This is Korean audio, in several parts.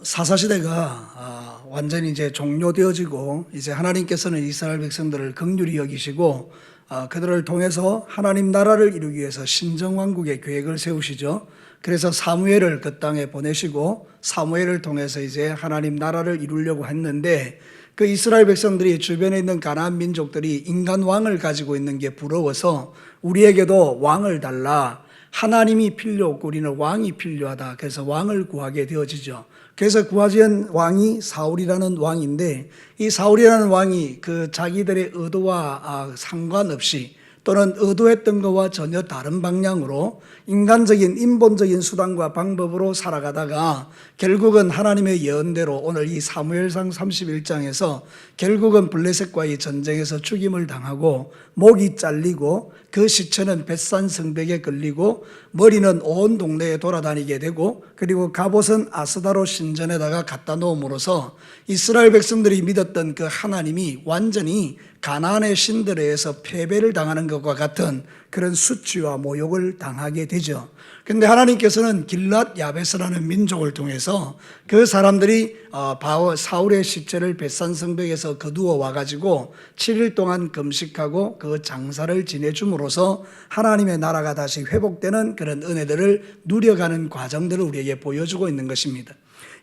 사사시대가 완전히 이제 종료되어지고 이제 하나님께서는 이스라엘 백성들을 긍휼히 여기시고 그들을 통해서 하나님 나라를 이루기 위해서 신정왕국의 계획을 세우시죠. 그래서 사무엘을 그 땅에 보내시고 사무엘을 통해서 이제 하나님 나라를 이루려고 했는데 그 이스라엘 백성들이 주변에 있는 가나안 민족들이 인간 왕을 가지고 있는 게 부러워서 우리에게도 왕을 달라. 하나님이 필요 없고 우리는 왕이 필요하다. 그래서 왕을 구하게 되어지죠. 그래서 구하진 왕이 사울이라는 왕인데 이 사울이라는 왕이 그 자기들의 의도와 상관없이 또는 의도했던 것과 전혀 다른 방향으로 인간적인 인본적인 수단과 방법으로 살아가다가 결국은 하나님의 예언대로 오늘 이 사무엘상 31장에서 결국은 블레셋과의 전쟁에서 죽임을 당하고 목이 잘리고 그 시체는 벳산 성벽에 걸리고 머리는 온 동네에 돌아다니게 되고 그리고 갑옷은 아스다로 신전에다가 갖다 놓음으로써 이스라엘 백성들이 믿었던 그 하나님이 완전히 가나안의 신들에 의해서 패배를 당하는 것과 같은 그런 수치와 모욕을 당하게 되죠. 그런데 하나님께서는 길랏 야베스라는 민족을 통해서 그 사람들이 사울의 시체를 벳산 성벽에서 거두어 와가지고 7일 동안 금식하고 그 장사를 지내줌으로써 하나님의 나라가 다시 회복되는 그런 은혜들을 누려가는 과정들을 우리에게 보여주고 있는 것입니다.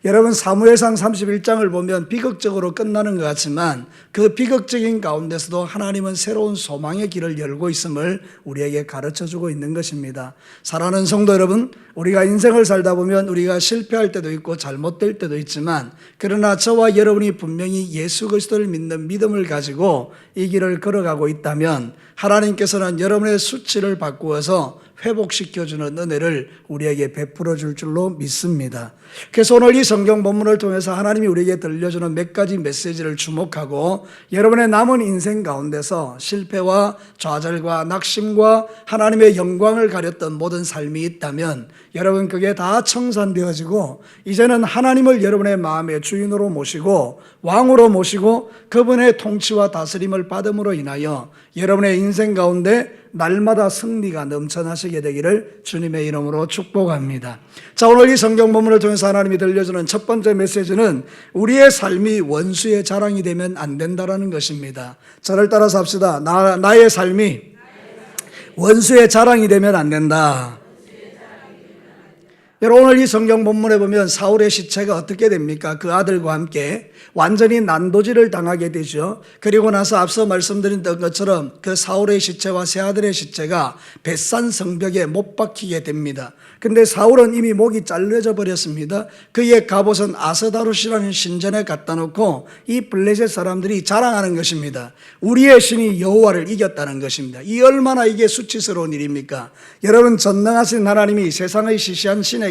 여러분 사무엘상 31장을 보면 비극적으로 끝나는 것 같지만 그 비극적인 가운데서도 하나님은 새로운 소망의 길을 열고 있음을 우리에게 가르쳐주고 있는 것입니다. 사랑하는 성도 여러분, 우리가 인생을 살다 보면 우리가 실패할 때도 있고 잘못될 때도 있지만 그러나 저와 여러분이 분명히 예수 그리스도를 믿는 믿음을 가지고 이 길을 걸어가고 있다면 하나님께서는 여러분의 수치를 바꾸어서 회복시켜주는 은혜를 우리에게 베풀어 줄 줄로 믿습니다. 그래서 오늘 이 성경 본문을 통해서 하나님이 우리에게 들려주는 몇 가지 메시지를 주목하고 여러분의 남은 인생 가운데서 실패와 좌절과 낙심과 하나님의 영광을 가렸던 모든 삶이 있다면 여러분 그게 다 청산되어지고 이제는 하나님을 여러분의 마음의 주인으로 모시고 왕으로 모시고 그분의 통치와 다스림을 받음으로 인하여 여러분의 인생 가운데 날마다 승리가 넘쳐나시게 되기를 주님의 이름으로 축복합니다. 자, 오늘 이 성경 본문을 통해서 하나님이 들려주는 첫 번째 메시지는 우리의 삶이 원수의 자랑이 되면 안 된다라는 것입니다. 저를 따라서 합시다. 나의 삶이 원수의 자랑이 되면 안 된다. 여러분 오늘 이 성경 본문에 보면 사울의 시체가 어떻게 됩니까? 그 아들과 함께 완전히 난도질을 당하게 되죠. 그리고 나서 앞서 말씀드렸던 것처럼 그 사울의 시체와 세 아들의 시체가 벳산 성벽에 못 박히게 됩니다. 근데 사울은 이미 목이 잘려져 버렸습니다. 그의 갑옷은 아스다롯이라는 신전에 갖다 놓고 이 블레셋 사람들이 자랑하는 것입니다. 우리의 신이 여호와를 이겼다는 것입니다. 이 얼마나 이게 수치스러운 일입니까? 여러분 전능하신 하나님이 세상의 시시한 신에게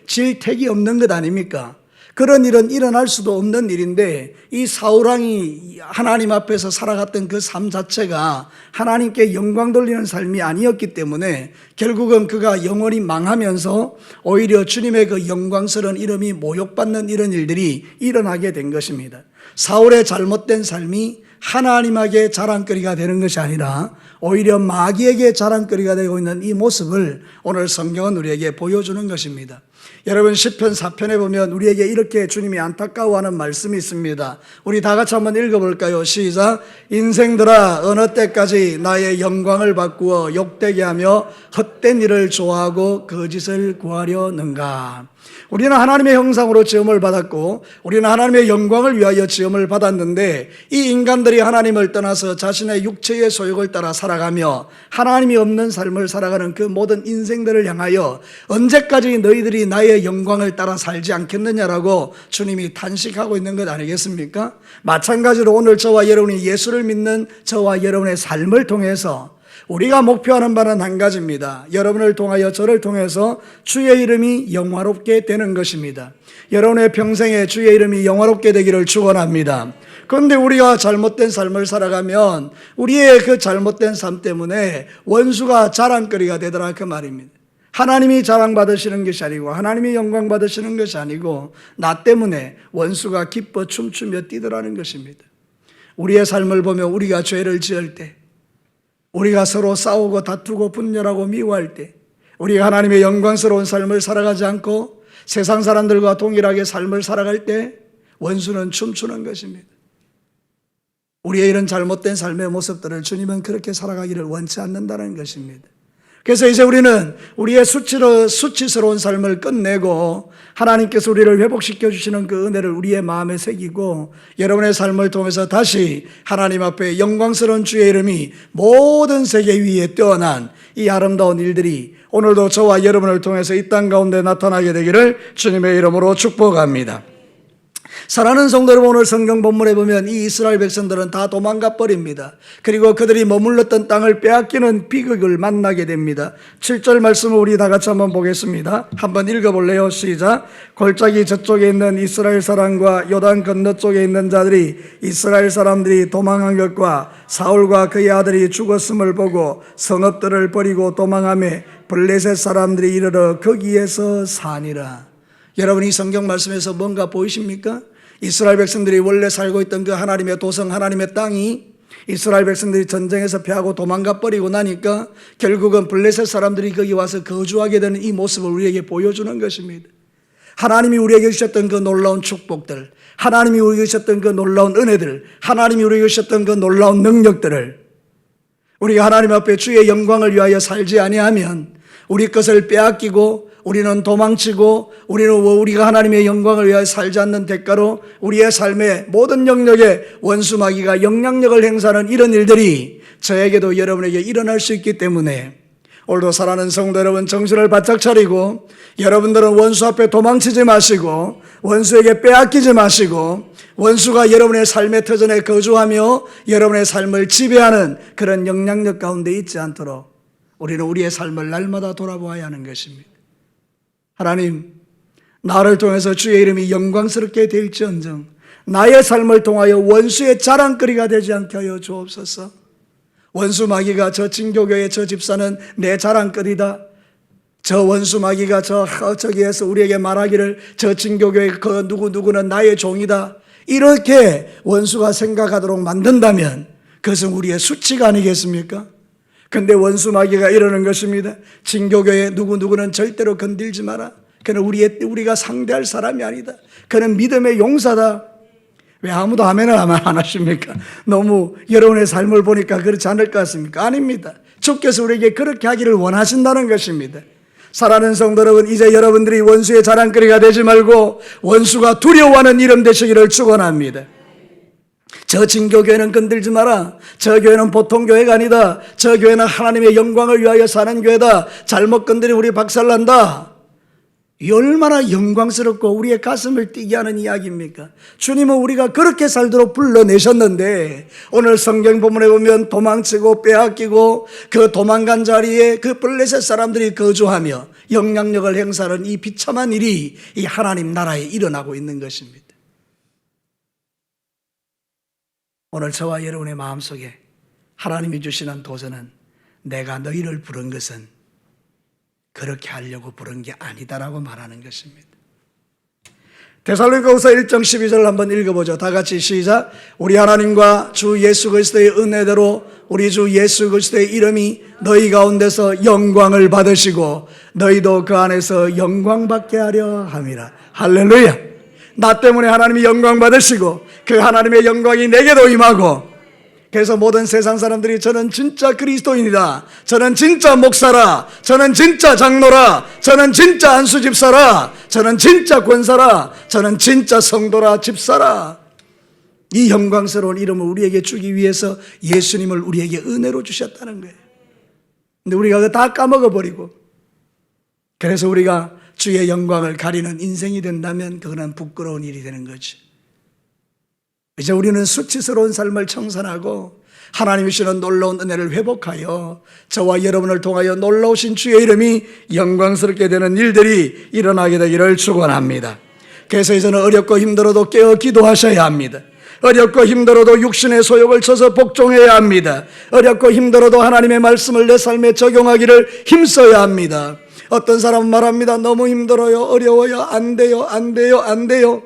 질 택이 없는 것 아닙니까? 그런 일은 일어날 수도 없는 일인데 이 사울왕이 하나님 앞에서 살아갔던 그 삶 자체가 하나님께 영광 돌리는 삶이 아니었기 때문에 결국은 그가 영원히 망하면서 오히려 주님의 그 영광스러운 이름이 모욕받는 이런 일들이 일어나게 된 것입니다. 사울의 잘못된 삶이 하나님에게 자랑거리가 되는 것이 아니라 오히려 마귀에게 자랑거리가 되고 있는 이 모습을 오늘 성경은 우리에게 보여주는 것입니다. 여러분 시편 4편에 보면 우리에게 이렇게 주님이 안타까워하는 말씀이 있습니다. 우리 다 같이 한번 읽어볼까요? 시작. 인생들아 어느 때까지 나의 영광을 바꾸어 욕되게 하며 헛된 일을 좋아하고 거짓을 구하려는가. 우리는 하나님의 형상으로 지음을 받았고 우리는 하나님의 영광을 위하여 지음을 받았는데 이 인간들이 하나님을 떠나서 자신의 육체의 소욕을 따라 살아가며 하나님이 없는 삶을 살아가는 그 모든 인생들을 향하여 언제까지 너희들이 나의 영광을 따라 살지 않겠느냐라고 주님이 탄식하고 있는 것 아니겠습니까? 마찬가지로 오늘 저와 여러분이 예수를 믿는 저와 여러분의 삶을 통해서 우리가 목표하는 바는 한 가지입니다. 여러분을 통하여 저를 통해서 주의 이름이 영화롭게 되는 것입니다. 여러분의 평생에 주의 이름이 영화롭게 되기를 축원합니다. 그런데 우리가 잘못된 삶을 살아가면 우리의 그 잘못된 삶 때문에 원수가 자랑거리가 되더라 그 말입니다. 하나님이 자랑받으시는 것이 아니고 하나님이 영광 받으시는 것이 아니고 나 때문에 원수가 기뻐 춤추며 뛰더라는 것입니다. 우리의 삶을 보면 우리가 죄를 지을 때 우리가 서로 싸우고 다투고 분열하고 미워할 때 우리가 하나님의 영광스러운 삶을 살아가지 않고 세상 사람들과 동일하게 삶을 살아갈 때 원수는 춤추는 것입니다. 우리의 이런 잘못된 삶의 모습들을 주님은 그렇게 살아가기를 원치 않는다는 것입니다. 그래서 이제 우리는 우리의 수치스러운 삶을 끝내고 하나님께서 우리를 회복시켜 주시는 그 은혜를 우리의 마음에 새기고 여러분의 삶을 통해서 다시 하나님 앞에 영광스러운 주의 이름이 모든 세계 위에 뛰어난 이 아름다운 일들이 오늘도 저와 여러분을 통해서 이 땅 가운데 나타나게 되기를 주님의 이름으로 축복합니다. 사랑하는 성도 여러분, 오늘 성경 본문에 보면 이 이스라엘 백성들은 다 도망가 버립니다. 그리고 그들이 머물렀던 땅을 빼앗기는 비극을 만나게 됩니다. 7절 말씀을 우리 다 같이 한번 보겠습니다. 한번 읽어볼래요? 시작. 골짜기 저쪽에 있는 이스라엘 사람과 요단 건너쪽에 있는 자들이 이스라엘 사람들이 도망한 것과 사울과 그의 아들이 죽었음을 보고 성읍들을 버리고 도망하며 블레셋 사람들이 이르러 거기에서 사니라. 여러분, 이 성경 말씀에서 뭔가 보이십니까? 이스라엘 백성들이 원래 살고 있던 그 하나님의 도성, 하나님의 땅이 이스라엘 백성들이 전쟁에서 패하고 도망가 버리고 나니까 결국은 블레셋 사람들이 거기 와서 거주하게 되는 이 모습을 우리에게 보여주는 것입니다. 하나님이 우리에게 주셨던 그 놀라운 축복들, 하나님이 우리에게 주셨던 그 놀라운 은혜들, 하나님이 우리에게 주셨던 그 놀라운 능력들을 우리가 하나님 앞에 주의 영광을 위하여 살지 아니하면 우리 것을 빼앗기고 우리는 도망치고 우리가 하나님의 영광을 위하여 살지 않는 대가로 우리의 삶의 모든 영역에 원수 마귀가 영향력을 행사하는 이런 일들이 저에게도 여러분에게 일어날 수 있기 때문에 오늘도 사랑하는 성도 여러분, 정신을 바짝 차리고 여러분들은 원수 앞에 도망치지 마시고 원수에게 빼앗기지 마시고 원수가 여러분의 삶의 터전에 거주하며 여러분의 삶을 지배하는 그런 영향력 가운데 있지 않도록 우리는 우리의 삶을 날마다 돌아보아야 하는 것입니다. 하나님, 나를 통해서 주의 이름이 영광스럽게 될지언정 나의 삶을 통하여 원수의 자랑거리가 되지 않게 하여 주옵소서. 원수 마귀가 저 진교교의 저 집사는 내 자랑거리다, 저 원수 마귀가 저기에서 우리에게 말하기를 저 진교교의 그 누구누구는 나의 종이다, 이렇게 원수가 생각하도록 만든다면 그것은 우리의 수치가 아니겠습니까? 근데 원수 마귀가 이러는 것입니다. 진교교의 누구누구는 절대로 건들지 마라. 그는 우리가 상대할 사람이 아니다. 그는 믿음의 용사다. 왜 아무도 아멘을 안 하십니까? 너무 여러분의 삶을 보니까 그렇지 않을 것 같습니까? 아닙니다. 주께서 우리에게 그렇게 하기를 원하신다는 것입니다. 사랑하는 성도 여러분, 이제 여러분들이 원수의 자랑거리가 되지 말고 원수가 두려워하는 이름 되시기를 축원합니다. 저 진교교회는 건들지 마라. 저 교회는 보통 교회가 아니다. 저 교회는 하나님의 영광을 위하여 사는 교회다. 잘못 건드리면 우리 박살난다. 이 얼마나 영광스럽고 우리의 가슴을 뛰게 하는 이야기입니까? 주님은 우리가 그렇게 살도록 불러내셨는데 오늘 성경 본문에 보면 도망치고 빼앗기고 그 도망간 자리에 그 블레셋 사람들이 거주하며 영향력을 행사하는 이 비참한 일이 이 하나님 나라에 일어나고 있는 것입니다. 오늘 저와 여러분의 마음속에 하나님이 주시는 도전은 내가 너희를 부른 것은 그렇게 하려고 부른 게 아니다라고 말하는 것입니다. 데살로니가후서 1장 12절 한번 읽어보죠. 다 같이 시작. 우리 하나님과 주 예수 그리스도의 은혜대로 우리 주 예수 그리스도의 이름이 너희 가운데서 영광을 받으시고 너희도 그 안에서 영광 받게 하려 함이라. 할렐루야. 나 때문에 하나님이 영광 받으시고 그 하나님의 영광이 내게도 임하고, 그래서 모든 세상 사람들이 저는 진짜 그리스도인이다, 저는 진짜 목사라, 저는 진짜 장로라, 저는 진짜 안수 집사라, 저는 진짜 권사라, 저는 진짜 성도라, 집사라, 이 영광스러운 이름을 우리에게 주기 위해서 예수님을 우리에게 은혜로 주셨다는 거예요. 근데 우리가 그거 다 까먹어버리고 그래서 우리가 주의 영광을 가리는 인생이 된다면 그거는 부끄러운 일이 되는 거지. 이제 우리는 수치스러운 삶을 청산하고 하나님이 주시는 놀라운 은혜를 회복하여 저와 여러분을 통하여 놀라우신 주의 이름이 영광스럽게 되는 일들이 일어나게 되기를 축원합니다. 그래서 이제는 어렵고 힘들어도 깨어 기도하셔야 합니다. 어렵고 힘들어도 육신의 소욕을 쳐서 복종해야 합니다. 어렵고 힘들어도 하나님의 말씀을 내 삶에 적용하기를 힘써야 합니다. 어떤 사람은 말합니다. 너무 힘들어요, 어려워요, 안 돼요, 안 돼요, 안 돼요.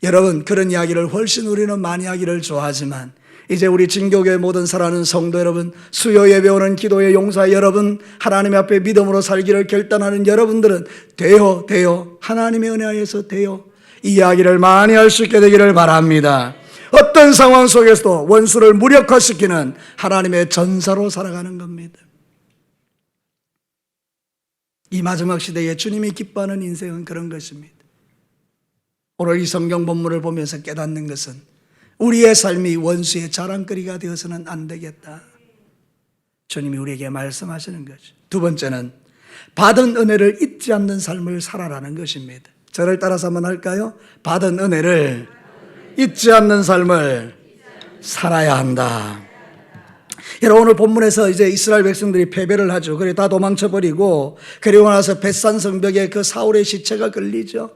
여러분, 그런 이야기를 훨씬 우리는 많이 하기를 좋아하지만 이제 우리 진교교회 모든 사랑하는 성도 여러분, 수요 예배 오는 기도의 용사 여러분, 하나님 앞에 믿음으로 살기를 결단하는 여러분들은 되어 하나님의 은혜 하에서 되어 이 이야기를 많이 할 수 있게 되기를 바랍니다. 어떤 상황 속에서도 원수를 무력화시키는 하나님의 전사로 살아가는 겁니다. 이 마지막 시대에 주님이 기뻐하는 인생은 그런 것입니다. 오늘 이 성경 본문을 보면서 깨닫는 것은 우리의 삶이 원수의 자랑거리가 되어서는 안 되겠다. 주님이 우리에게 말씀하시는 거죠. 두 번째는 받은 은혜를 잊지 않는 삶을 살아라는 것입니다. 저를 따라서 한번 할까요? 받은 은혜를 잊지 않는 삶을 살아야 한다. 여러분, 오늘 본문에서 이제 이스라엘 백성들이 패배를 하죠. 그래 다 도망쳐버리고, 그리고 나서 벳산 성벽에 그 사울의 시체가 걸리죠.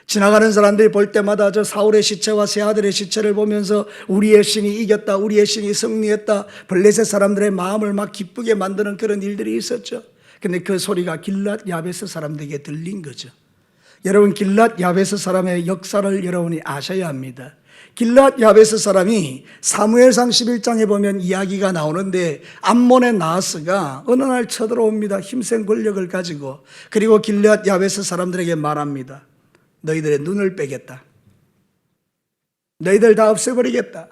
지나가는 사람들이 볼 때마다 저 사울의 시체와 세 아들의 시체를 보면서 우리의 신이 이겼다, 우리의 신이 승리했다, 블레셋 사람들의 마음을 막 기쁘게 만드는 그런 일들이 있었죠. 근데 그 소리가 길랏 야베스 사람들에게 들린 거죠. 여러분, 길랏 야베스 사람의 역사를 여러분이 아셔야 합니다. 길랏 야베스 사람이 사무엘상 11장에 보면 이야기가 나오는데, 암몬의 나하스가 어느 날 쳐들어옵니다. 힘센 권력을 가지고. 그리고 길랏 야베스 사람들에게 말합니다. 너희들의 눈을 빼겠다. 너희들 다 없애버리겠다.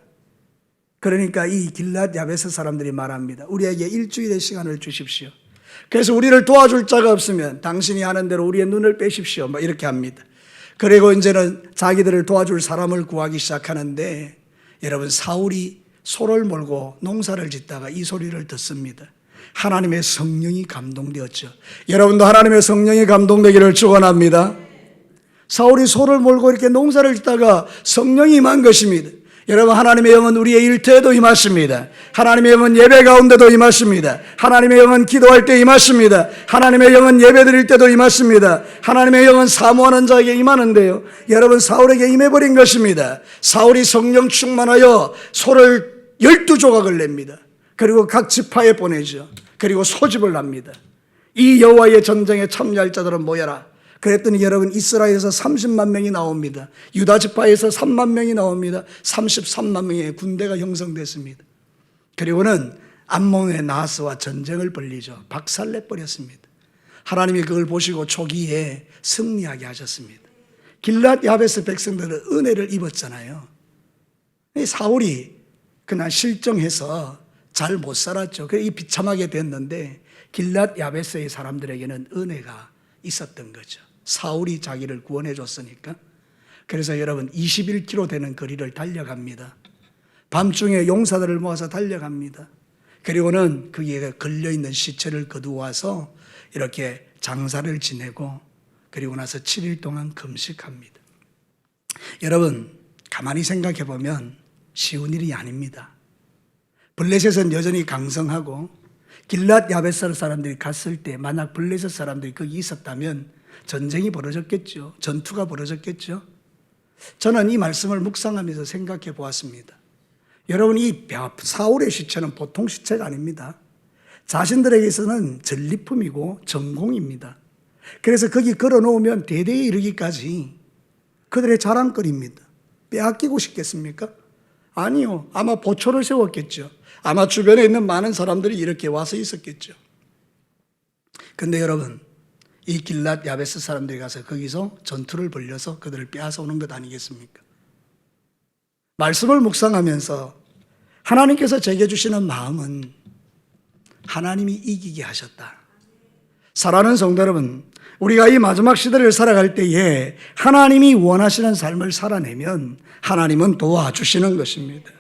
그러니까 이 길랏 야베스 사람들이 말합니다. 우리에게 일주일의 시간을 주십시오. 그래서 우리를 도와줄 자가 없으면 당신이 하는 대로 우리의 눈을 빼십시오. 막 이렇게 합니다. 그리고 이제는 자기들을 도와줄 사람을 구하기 시작하는데, 여러분, 사울이 소를 몰고 농사를 짓다가 이 소리를 듣습니다. 하나님의 성령이 감동되었죠. 여러분도 하나님의 성령이 감동되기를 축원합니다. 사울이 소를 몰고 이렇게 농사를 짓다가 성령이 임한 것입니다. 여러분, 하나님의 영은 우리의 일터에도 임하십니다. 하나님의 영은 예배 가운데도 임하십니다. 하나님의 영은 기도할 때 임하십니다. 하나님의 영은 예배 드릴 때도 임하십니다. 하나님의 영은 사모하는 자에게 임하는데요, 여러분, 사울에게 임해버린 것입니다. 사울이 성령 충만하여 소를 12조각을 냅니다. 그리고 각 지파에 보내죠. 그리고 소집을 합니다. 이 여호와의 전쟁에 참여할 자들은 모여라. 그랬더니 여러분, 이스라엘에서 30만 명이 나옵니다. 유다 지파에서 3만 명이 나옵니다. 33만 명의 군대가 형성됐습니다. 그리고는 암몬의 나하스와 전쟁을 벌리죠. 박살내버렸습니다. 하나님이 그걸 보시고 초기에 승리하게 하셨습니다. 길랏 야베스 백성들은 은혜를 입었잖아요. 사울이 그날 실정해서 잘 못 살았죠. 그래서 이 비참하게 됐는데, 길랏 야베스의 사람들에게는 은혜가 있었던 거죠. 사울이 자기를 구원해 줬으니까. 그래서 여러분, 21km 되는 거리를 달려갑니다. 밤중에 용사들을 모아서 달려갑니다. 그리고는 거기에 걸려있는 시체를 거두어와서 이렇게 장사를 지내고, 그리고 나서 7일 동안 금식합니다. 여러분, 가만히 생각해 보면 쉬운 일이 아닙니다. 블레셋은 여전히 강성하고, 길랏 야베스 사람들이 갔을 때 만약 블레셋 사람들이 거기 있었다면 전쟁이 벌어졌겠죠. 전투가 벌어졌겠죠. 저는 이 말씀을 묵상하면서 생각해 보았습니다. 여러분, 이 사울의 시체는 보통 시체가 아닙니다. 자신들에게서는 전리품이고 전공입니다. 그래서 거기 걸어놓으면 대대에 이르기까지 그들의 자랑거리입니다. 빼앗기고 싶겠습니까? 아니요. 아마 보초를 세웠겠죠. 아마 주변에 있는 많은 사람들이 이렇게 와서 있었겠죠. 근데 여러분, 이 길랏 야베스 사람들이 가서 거기서 전투를 벌려서 그들을 빼앗아 오는 것 아니겠습니까? 말씀을 묵상하면서 하나님께서 제게 주시는 마음은 하나님이 이기게 하셨다. 사랑하는 성도 여러분, 우리가 이 마지막 시대를 살아갈 때에 하나님이 원하시는 삶을 살아내면 하나님은 도와주시는 것입니다.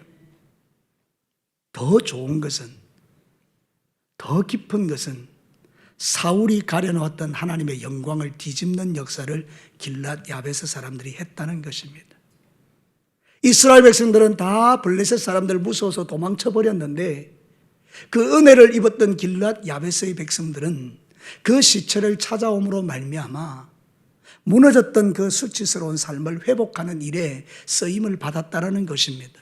더 좋은 것은, 더 깊은 것은 사울이 가려놓았던 하나님의 영광을 뒤집는 역사를 길랏 야베스 사람들이 했다는 것입니다. 이스라엘 백성들은 다 블레셋 사람들 무서워서 도망쳐 버렸는데, 그 은혜를 입었던 길랏 야베스의 백성들은 그 시체를 찾아옴으로 말미암아 무너졌던 그 수치스러운 삶을 회복하는 일에 쓰임을 받았다는 것입니다.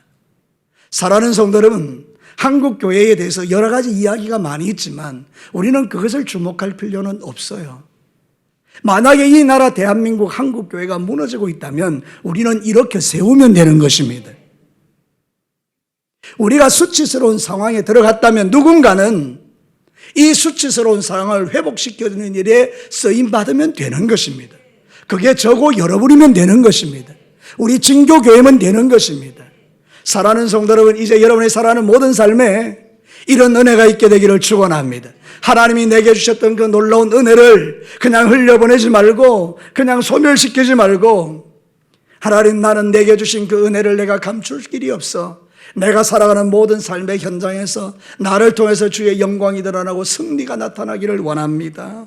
사랑하는 성도 여러분, 한국 교회에 대해서 여러 가지 이야기가 많이 있지만 우리는 그것을 주목할 필요는 없어요. 만약에 이 나라 대한민국 한국 교회가 무너지고 있다면 우리는 이렇게 세우면 되는 것입니다. 우리가 수치스러운 상황에 들어갔다면 누군가는 이 수치스러운 상황을 회복시켜주는 일에 쓰임받으면 되는 것입니다. 그게 저고 열어버리면 되는 것입니다. 우리 진교교회면 되는 것입니다. 사랑하는 성도 여러분, 이제 여러분이 살아가는 모든 삶에 이런 은혜가 있게 되기를 축원합니다. 하나님이 내게 주셨던 그 놀라운 은혜를 그냥 흘려보내지 말고, 그냥 소멸시키지 말고, 하나님, 나는 내게 주신 그 은혜를 내가 감출 길이 없어. 내가 살아가는 모든 삶의 현장에서 나를 통해서 주의 영광이 드러나고 승리가 나타나기를 원합니다.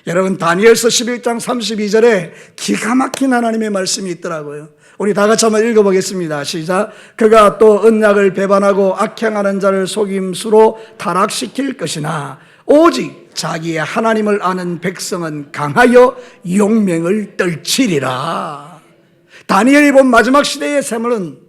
여러분, 다니엘서 11장 32절에 기가 막힌 하나님의 말씀이 있더라고요. 우리 다 같이 한번 읽어보겠습니다. 시작. 그가 또 언약을 배반하고 악행하는 자를 속임수로 타락시킬 것이나 오직 자기의 하나님을 아는 백성은 강하여 용맹을 떨치리라. 다니엘이 본 마지막 시대의 샘물은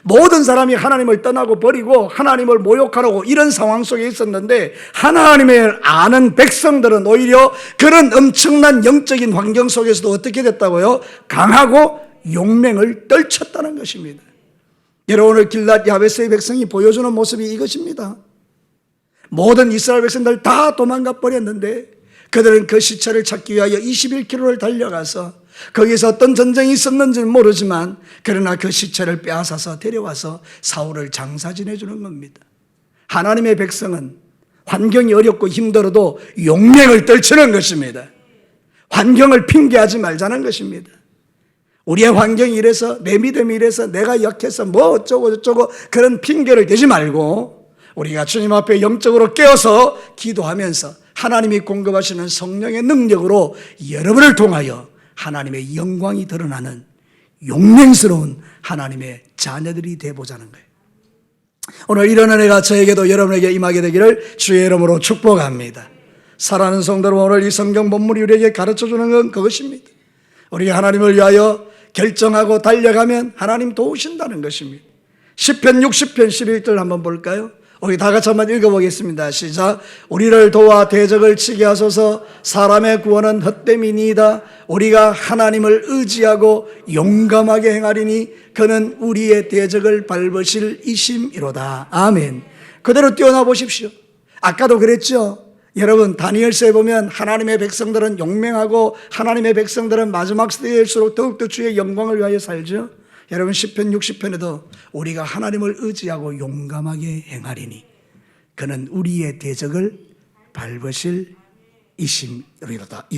모든 사람이 하나님을 떠나고 버리고 하나님을 모욕하려고 이런 상황 속에 있었는데, 하나님을 아는 백성들은 오히려 그런 엄청난 영적인 환경 속에서도 어떻게 됐다고요? 강하고 용맹을 떨쳤다는 것입니다. 여러분, 오늘 길랏 야베스의 백성이 보여주는 모습이 이것입니다. 모든 이스라엘 백성들 다 도망가 버렸는데 그들은 그 시체를 찾기 위하여 21km를 달려가서 거기서 어떤 전쟁이 있었는지는 모르지만 그러나 그 시체를 빼앗아서 데려와서 사울을 장사 지내주는 겁니다. 하나님의 백성은 환경이 어렵고 힘들어도 용맹을 떨치는 것입니다. 환경을 핑계하지 말자는 것입니다. 우리의 환경이 이래서, 내 믿음이 이래서, 내가 약해서 뭐 어쩌고 저쩌고 그런 핑계를 대지 말고 우리가 주님 앞에 영적으로 깨어서 기도하면서 하나님이 공급하시는 성령의 능력으로 여러분을 통하여 하나님의 영광이 드러나는 용맹스러운 하나님의 자녀들이 되어보자는 거예요. 오늘 이런 은혜가 저에게도 여러분에게 임하게 되기를 주의 이름으로 축복합니다. 사랑하는 성도 여러분, 오늘 이 성경 본문이 우리에게 가르쳐주는 건 그것입니다. 우리가 하나님을 위하여 결정하고 달려가면 하나님 도우신다는 것입니다. 시편 60편 11절 한번 볼까요? 우리 다 같이 한번 읽어보겠습니다. 시작. 우리를 도와 대적을 치게 하소서. 사람의 구원은 헛됨이니이다. 우리가 하나님을 의지하고 용감하게 행하리니 그는 우리의 대적을 밟으실 이심이로다. 아멘. 그대로 뛰어나 보십시오. 아까도 그랬죠. 여러분, 다니엘서에 보면 하나님의 백성들은 용맹하고 하나님의 백성들은 마지막 시대일수록 더욱더 주의 영광을 위하여 살죠. 여러분, 시편 60편에도 우리가 하나님을 의지하고 용감하게 행하리니 그는 우리의 대적을 밟으실 이심이로다.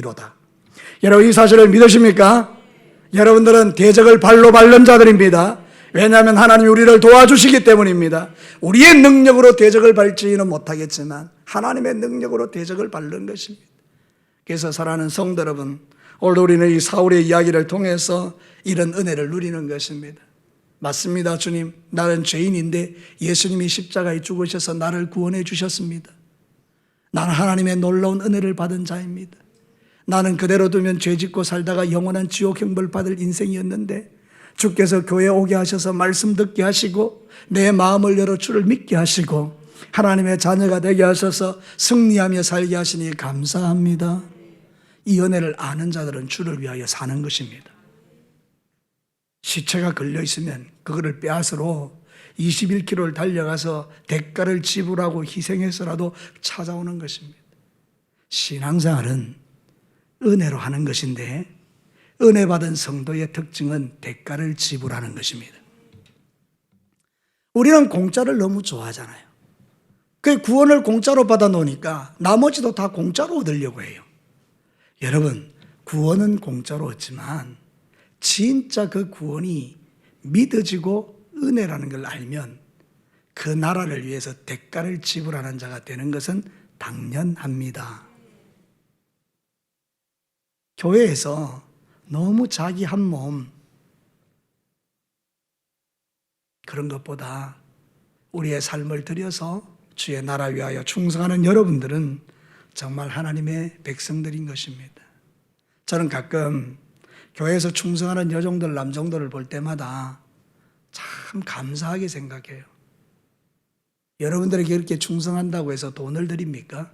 여러분, 이 사실을 믿으십니까? 여러분들은 대적을 발로 밟는 자들입니다. 왜냐하면 하나님이 우리를 도와주시기 때문입니다. 우리의 능력으로 대적을 밟지는 못하겠지만 하나님의 능력으로 대적을 밟는 것입니다. 그래서 사랑하는 성도 여러분, 오늘 우리는 이 사울의 이야기를 통해서 이런 은혜를 누리는 것입니다. 맞습니다. 주님, 나는 죄인인데 예수님이 십자가에 죽으셔서 나를 구원해 주셨습니다. 나는 하나님의 놀라운 은혜를 받은 자입니다. 나는 그대로 두면 죄짓고 살다가 영원한 지옥 형벌 받을 인생이었는데 주께서 교회에 오게 하셔서 말씀 듣게 하시고 내 마음을 열어 주를 믿게 하시고 하나님의 자녀가 되게 하셔서 승리하며 살게 하시니 감사합니다. 이 은혜를 아는 자들은 주를 위하여 사는 것입니다. 시체가 걸려 있으면 그거를 빼앗으러 21km를 달려가서 대가를 지불하고 희생해서라도 찾아오는 것입니다. 신앙생활은 은혜로 하는 것인데 은혜 받은 성도의 특징은 대가를 지불하는 것입니다. 우리는 공짜를 너무 좋아하잖아요. 그 구원을 공짜로 받아 놓으니까 나머지도 다 공짜로 얻으려고 해요. 여러분, 구원은 공짜로 얻지만 진짜 그 구원이 믿어지고 은혜라는 걸 알면 그 나라를 위해서 대가를 지불하는 자가 되는 것은 당연합니다. 교회에서 너무 자기 한 몸 그런 것보다 우리의 삶을 들여서 주의 나라 위하여 충성하는 여러분들은 정말 하나님의 백성들인 것입니다. 저는 가끔 교회에서 충성하는 여종들, 남종들을 볼 때마다 참 감사하게 생각해요. 여러분들에게 이렇게 충성한다고 해서 돈을 드립니까?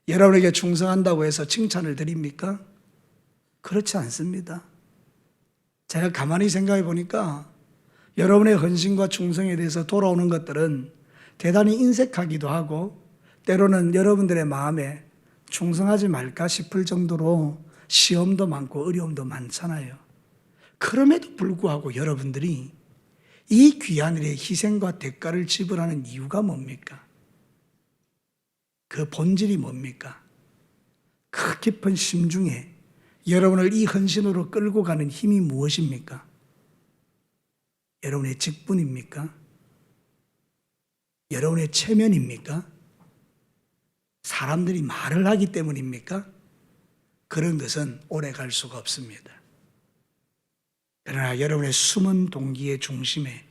여러분에게 충성한다고 해서 칭찬을 드립니까? 그렇지 않습니다. 제가 가만히 생각해 보니까 여러분의 헌신과 충성에 대해서 돌아오는 것들은 대단히 인색하기도 하고 때로는 여러분들의 마음에 충성하지 말까 싶을 정도로 시험도 많고 어려움도 많잖아요. 그럼에도 불구하고 여러분들이 이 귀한 일의 희생과 대가를 지불하는 이유가 뭡니까? 그 본질이 뭡니까? 그 깊은 심중에 여러분을 이 헌신으로 끌고 가는 힘이 무엇입니까? 여러분의 직분입니까? 여러분의 체면입니까? 사람들이 말을 하기 때문입니까? 그런 것은 오래 갈 수가 없습니다. 그러나 여러분의 숨은 동기의 중심에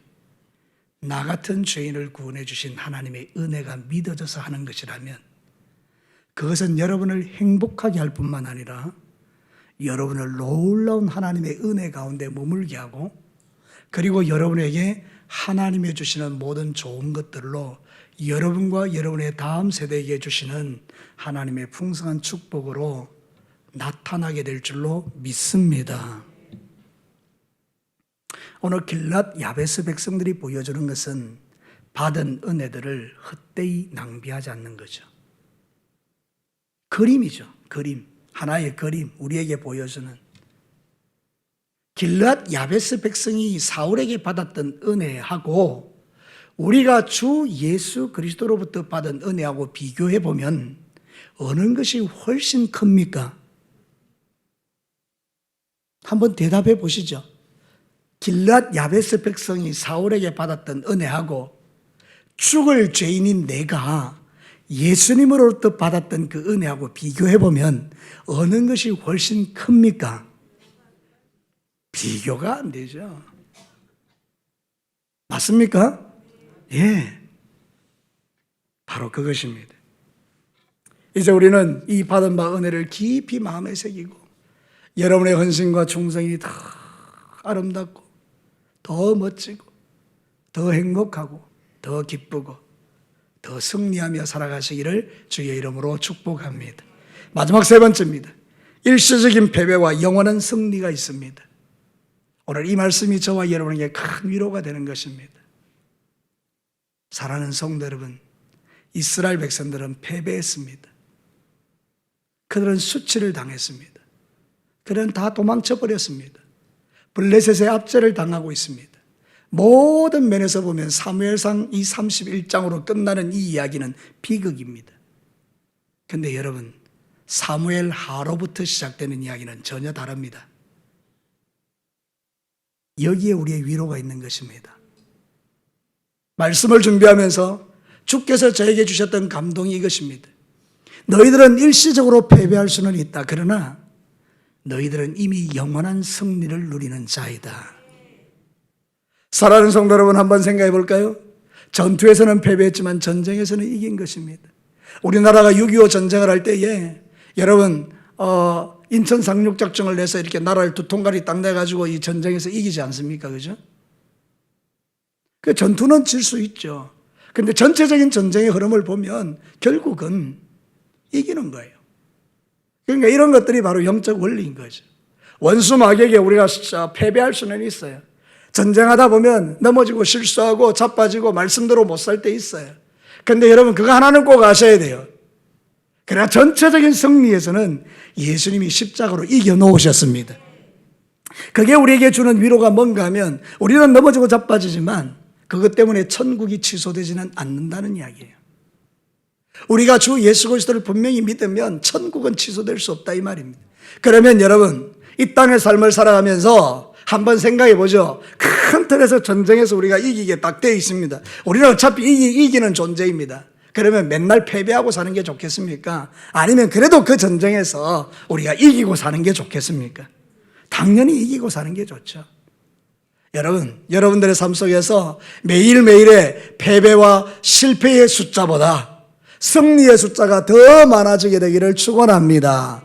나 같은 죄인을 구원해 주신 하나님의 은혜가 믿어져서 하는 것이라면 그것은 여러분을 행복하게 할 뿐만 아니라 여러분을 놀라운 하나님의 은혜 가운데 머물게 하고 그리고 여러분에게 하나님이 주시는 모든 좋은 것들로 여러분과 여러분의 다음 세대에게 주시는 하나님의 풍성한 축복으로 나타나게 될 줄로 믿습니다. 오늘 길랏 야베스 백성들이 보여주는 것은 받은 은혜들을 헛되이 낭비하지 않는 거죠. 그림이죠. 그림. 하나의 그림. 우리에게 보여주는. 길랏 야베스 백성이 사울에게 받았던 은혜하고 우리가 주 예수 그리스도로부터 받은 은혜하고 비교해 보면 어느 것이 훨씬 큽니까? 한번 대답해 보시죠. 길랏 야베스 백성이 사울에게 받았던 은혜하고 죽을 죄인인 내가 예수님으로부터 받았던 그 은혜하고 비교해 보면 어느 것이 훨씬 큽니까? 비교가 안 되죠. 맞습니까? 예. 바로 그것입니다. 이제 우리는 이 받은 바 은혜를 깊이 마음에 새기고 여러분의 헌신과 충성이 더 아름답고 더 멋지고 더 행복하고 더 기쁘고 더 승리하며 살아가시기를 주의 이름으로 축복합니다. 마지막 세 번째입니다. 일시적인 패배와 영원한 승리가 있습니다. 오늘 이 말씀이 저와 여러분에게 큰 위로가 되는 것입니다. 사랑하는 성도 여러분, 이스라엘 백성들은 패배했습니다. 그들은 수치를 당했습니다. 그들은 다 도망쳐 버렸습니다. 블레셋의 압제를 당하고 있습니다. 모든 면에서 보면 사무엘상 이 31장으로 끝나는 이 이야기는 비극입니다. 그런데 여러분, 사무엘 하로부터 시작되는 이야기는 전혀 다릅니다. 여기에 우리의 위로가 있는 것입니다. 말씀을 준비하면서 주께서 저에게 주셨던 감동이 이것입니다. 너희들은 일시적으로 패배할 수는 있다. 그러나 너희들은 이미 영원한 승리를 누리는 자이다. 사랑하는 성도 여러분, 한번 생각해 볼까요? 전투에서는 패배했지만 전쟁에서는 이긴 것입니다. 우리나라가 6.25 전쟁을 할 때에 여러분 인천 상륙작전을 내서 이렇게 나라를 두 통갈이 딱 내가지고 이 전쟁에서 이기지 않습니까? 그죠? 그 전투는 질 수 있죠. 그런데 전체적인 전쟁의 흐름을 보면 결국은 이기는 거예요. 그러니까 이런 것들이 바로 영적 원리인 거죠. 원수 마귀에게 우리가 패배할 수는 있어요. 전쟁하다 보면 넘어지고 실수하고 자빠지고 말씀대로 못 살 때 있어요. 그런데 여러분 그거 하나는 꼭 아셔야 돼요. 그러나 전체적인 승리에서는 예수님이 십자가로 이겨놓으셨습니다. 그게 우리에게 주는 위로가 뭔가 하면 우리는 넘어지고 자빠지지만 그것 때문에 천국이 취소되지는 않는다는 이야기예요. 우리가 주 예수 그리스도를 분명히 믿으면 천국은 취소될 수 없다 이 말입니다. 그러면 여러분 이 땅의 삶을 살아가면서 한번 생각해 보죠. 큰 틀에서 전쟁에서 우리가 이기게 딱 되어 있습니다. 우리는 어차피 이기는 존재입니다. 그러면 맨날 패배하고 사는 게 좋겠습니까? 아니면 그래도 그 전쟁에서 우리가 이기고 사는 게 좋겠습니까? 당연히 이기고 사는 게 좋죠. 여러분들의 삶 속에서 매일매일의 패배와 실패의 숫자보다 승리의 숫자가 더 많아지게 되기를 축원합니다.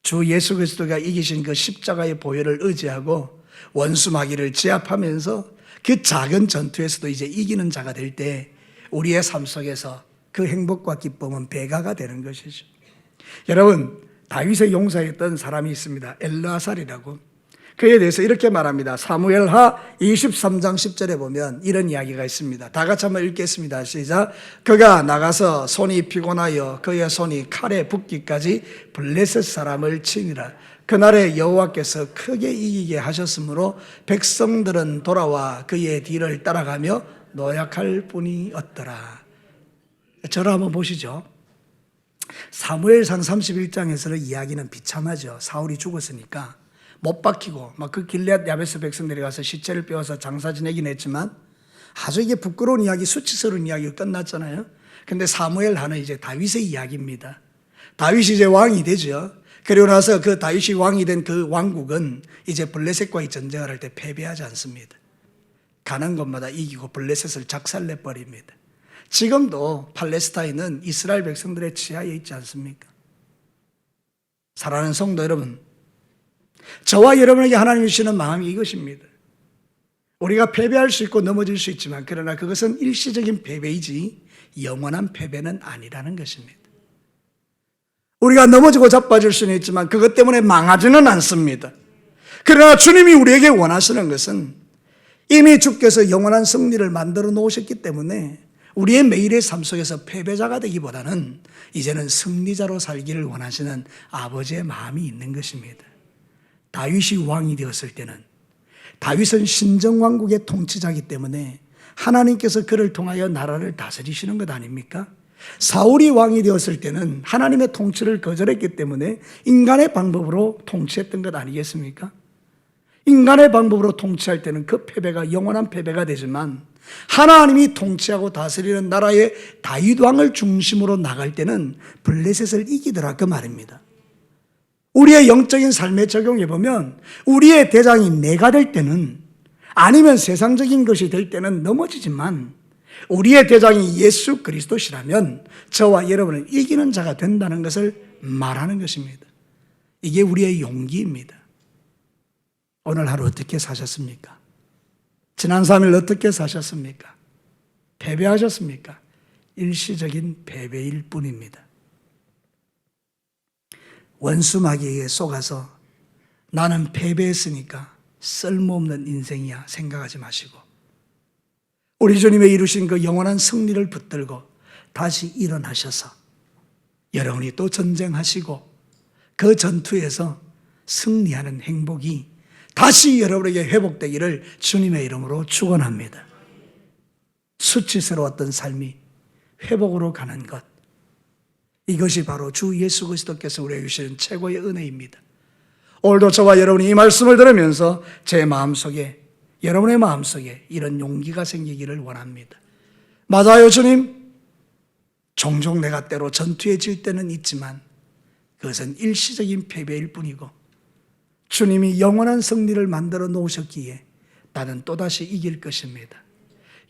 주 예수 그리스도가 이기신 그 십자가의 보혈을 의지하고 원수 마귀를 제압하면서 그 작은 전투에서도 이제 이기는 자가 될 때 우리의 삶 속에서 그 행복과 기쁨은 배가가 되는 것이죠. 여러분, 다윗의 용사였던 사람이 있습니다. 엘르아살이라고. 그에 대해서 이렇게 말합니다. 사무엘하 23장 10절에 보면 이런 이야기가 있습니다. 다 같이 한번 읽겠습니다. 시작. 그가 나가서 손이 피곤하여 그의 손이 칼에 붓기까지 블레셋 사람을 치니라. 그날에 여호와께서 크게 이기게 하셨으므로 백성들은 돌아와 그의 뒤를 따라가며 노약할 뿐이 없더라. 저를 한번 보시죠. 사무엘상 31장에서는 이야기는 비참하죠. 사울이 죽었으니까 못 박히고 막 그 길앗 야베스 백성들이 가서 시체를 빼어서 장사 지내긴 했지만 아주 이게 부끄러운 이야기, 수치스러운 이야기가 끝났잖아요. 근데 사무엘하는 이제 다윗의 이야기입니다. 다윗이 이제 왕이 되죠. 그리고 나서 그 다윗이 왕이 된 그 왕국은 이제 블레셋과의 전쟁을 할 때 패배하지 않습니다. 가는 곳마다 이기고 블레셋을 작살내 버립니다. 지금도 팔레스타인은 이스라엘 백성들의 지하에 있지 않습니까? 사랑하는 성도 여러분, 저와 여러분에게 하나님이 주시는 마음이 이것입니다. 우리가 패배할 수 있고 넘어질 수 있지만 그러나 그것은 일시적인 패배이지 영원한 패배는 아니라는 것입니다. 우리가 넘어지고 자빠질 수는 있지만 그것 때문에 망하지는 않습니다. 그러나 주님이 우리에게 원하시는 것은 이미 주께서 영원한 승리를 만들어 놓으셨기 때문에 우리의 매일의 삶 속에서 패배자가 되기보다는 이제는 승리자로 살기를 원하시는 아버지의 마음이 있는 것입니다. 다윗이 왕이 되었을 때는 다윗은 신정왕국의 통치자이기 때문에 하나님께서 그를 통하여 나라를 다스리시는 것 아닙니까? 사울이 왕이 되었을 때는 하나님의 통치를 거절했기 때문에 인간의 방법으로 통치했던 것 아니겠습니까? 인간의 방법으로 통치할 때는 그 패배가 영원한 패배가 되지만 하나님이 통치하고 다스리는 나라의 다윗 왕을 중심으로 나갈 때는 블레셋을 이기더라 그 말입니다. 우리의 영적인 삶에 적용해 보면 우리의 대장이 내가 될 때는 아니면 세상적인 것이 될 때는 넘어지지만 우리의 대장이 예수 그리스도시라면 저와 여러분은 이기는 자가 된다는 것을 말하는 것입니다. 이게 우리의 용기입니다. 오늘 하루 어떻게 사셨습니까? 지난 3일 어떻게 사셨습니까? 패배하셨습니까? 일시적인 패배일 뿐입니다. 원수 마귀에게 속아서 나는 패배했으니까 쓸모없는 인생이야 생각하지 마시고 우리 주님의 이루신 그 영원한 승리를 붙들고 다시 일어나셔서 여러분이 또 전쟁하시고 그 전투에서 승리하는 행복이 다시 여러분에게 회복되기를 주님의 이름으로 축원합니다. 수치스러웠던 삶이 회복으로 가는 것, 이것이 바로 주 예수 그리스도께서 우리에게 주시는 최고의 은혜입니다. 오늘도 저와 여러분이 이 말씀을 들으면서 제 마음속에, 여러분의 마음속에 이런 용기가 생기기를 원합니다. 맞아요, 주님. 종종 내가 때로 전투에 질 때는 있지만 그것은 일시적인 패배일 뿐이고 주님이 영원한 승리를 만들어 놓으셨기에 나는 또다시 이길 것입니다.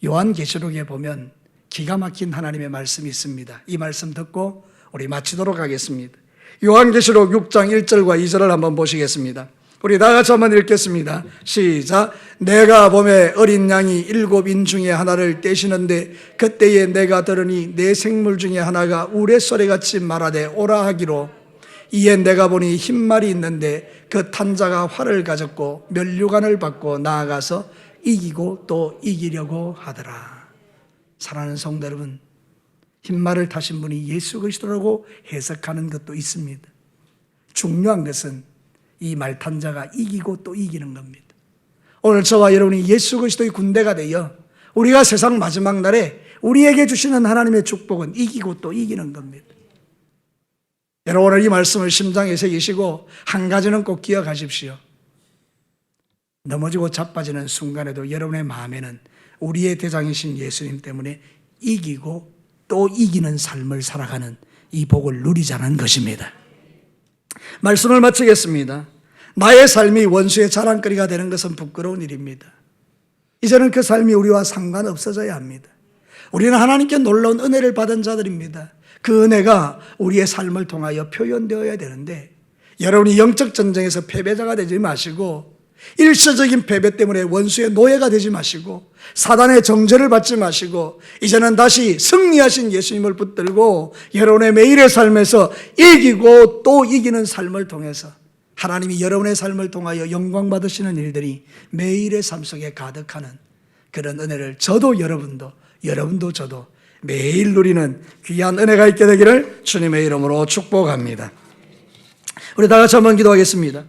요한계시록에 보면 기가 막힌 하나님의 말씀이 있습니다. 이 말씀 듣고 우리 마치도록 하겠습니다. 요한계시록 6장 1절과 2절을 한번 보시겠습니다. 우리 다 같이 한번 읽겠습니다. 시작. 내가 봄에 어린 양이 7인 중에 하나를 떼시는데 그때에 내가 들으니 내 생물 중에 하나가 우레소리같이 말하되 오라 하기로 이에 내가 보니 흰말이 있는데 그 탄자가 활을 가졌고 면류관을 받고 나아가서 이기고 또 이기려고 하더라. 사랑하는 성도 여러분, 흰말을 타신 분이 예수 그리스도라고 해석하는 것도 있습니다. 중요한 것은 이 말탄자가 이기고 또 이기는 겁니다. 오늘 저와 여러분이 예수 그리스도의 군대가 되어 우리가 세상 마지막 날에 우리에게 주시는 하나님의 축복은 이기고 또 이기는 겁니다. 여러분 오늘 이 말씀을 심장에 새기시고 한 가지는 꼭 기억하십시오. 넘어지고 자빠지는 순간에도 여러분의 마음에는 우리의 대장이신 예수님 때문에 이기고 또 이기는 삶을 살아가는 이 복을 누리자는 것입니다. 말씀을 마치겠습니다. 나의 삶이 원수의 자랑거리가 되는 것은 부끄러운 일입니다. 이제는 그 삶이 우리와 상관없어져야 합니다. 우리는 하나님께 놀라운 은혜를 받은 자들입니다. 그 은혜가 우리의 삶을 통하여 표현되어야 되는데 여러분이 영적 전쟁에서 패배자가 되지 마시고 일시적인 패배 때문에 원수의 노예가 되지 마시고 사단의 정죄를 받지 마시고 이제는 다시 승리하신 예수님을 붙들고 여러분의 매일의 삶에서 이기고 또 이기는 삶을 통해서 하나님이 여러분의 삶을 통하여 영광 받으시는 일들이 매일의 삶 속에 가득하는 그런 은혜를 저도 여러분도 저도 매일 누리는 귀한 은혜가 있게 되기를 주님의 이름으로 축복합니다. 우리 다 같이 한번 기도하겠습니다.